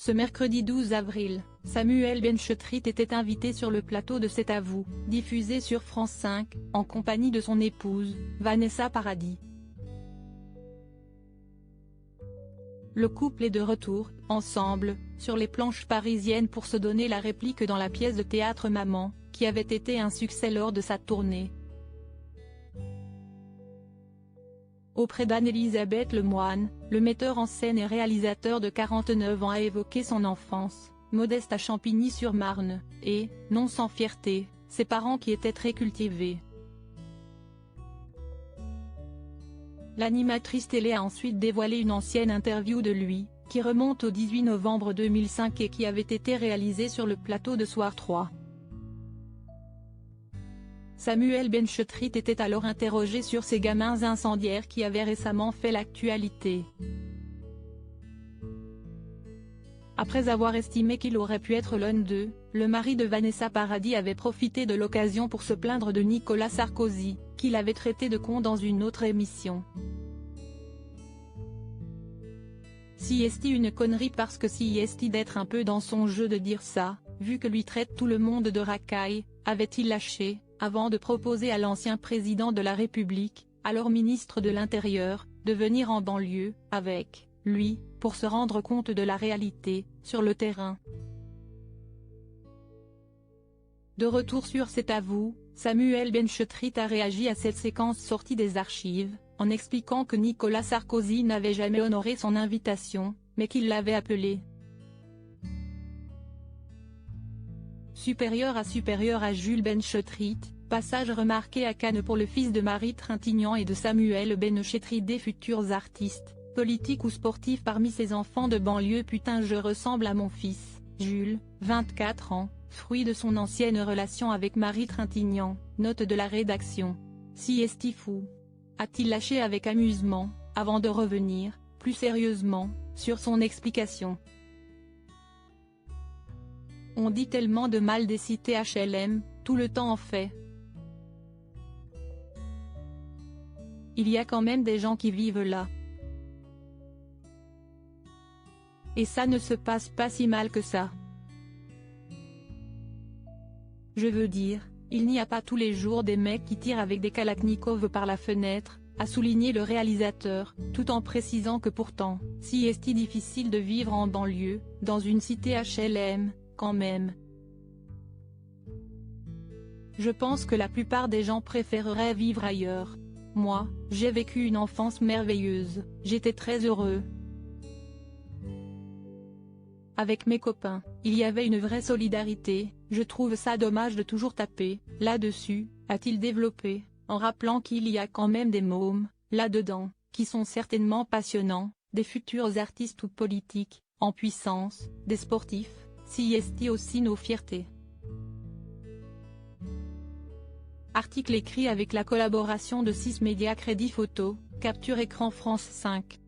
Ce mercredi 12 avril, Samuel Benchetrit était invité sur le plateau de C'est à vous, diffusé sur France 5, en compagnie de son épouse, Vanessa Paradis. Le couple est de retour, ensemble, sur les planches parisiennes pour se donner la réplique dans la pièce de théâtre Maman, qui avait été un succès lors de sa tournée. Auprès d'Anne-Elisabeth Lemoine, le metteur en scène et réalisateur de 49 ans a évoqué son enfance, modeste à Champigny-sur-Marne, et, non sans fierté, ses parents qui étaient très cultivés. L'animatrice télé a ensuite dévoilé une ancienne interview de lui, qui remonte au 18 novembre 2005 et qui avait été réalisée sur le plateau de Soir 3. Samuel Benchetrit était alors interrogé sur ces gamins incendiaires qui avaient récemment fait l'actualité. Après avoir estimé qu'il aurait pu être l'un d'eux, le mari de Vanessa Paradis avait profité de l'occasion pour se plaindre de Nicolas Sarkozy, qu'il avait traité de con dans une autre émission. Si est-il une connerie parce que si est-il d'être un peu dans son jeu de dire ça, vu que lui traite tout le monde de racaille, avait-il lâché, avant de proposer à l'ancien président de la République, alors ministre de l'Intérieur, de venir en banlieue, avec lui, pour se rendre compte de la réalité, sur le terrain. De retour sur C'est à vous, Samuel Benchetrit a réagi à cette séquence sortie des archives, en expliquant que Nicolas Sarkozy n'avait jamais honoré son invitation, mais qu'il l'avait appelé supérieur à Jules Benchetrit, passage remarqué à Cannes pour le fils de Marie Trintignant et de Samuel Benchetrit, des futurs artistes, politiques ou sportifs parmi ses enfants de banlieue. Putain, je ressemble à mon fils, Jules, 24 ans, fruit de son ancienne relation avec Marie Trintignant, note de la rédaction. Si est-il fou ? A-t-il lâché avec amusement, avant de revenir, plus sérieusement, sur son explication. On dit tellement de mal des cités HLM, tout le temps en fait. Il y a quand même des gens qui vivent là. Et ça ne se passe pas si mal que ça. Je veux dire, il n'y a pas tous les jours des mecs qui tirent avec des Kalachnikov par la fenêtre, a souligné le réalisateur, tout en précisant que pourtant, si est-il difficile de vivre en banlieue, dans une cité HLM, quand même. Je pense que la plupart des gens préféreraient vivre ailleurs. Moi, j'ai vécu une enfance merveilleuse, j'étais très heureux. Avec mes copains, il y avait une vraie solidarité, je trouve ça dommage de toujours taper, là-dessus, a-t-il développé, en rappelant qu'il y a quand même des mômes, là-dedans, qui sont certainement passionnants, des futurs artistes ou politiques, en puissance, des sportifs, si est aussi nos fiertés. Article écrit avec la collaboration de 6 médias Crédit Photo, capture écran France 5.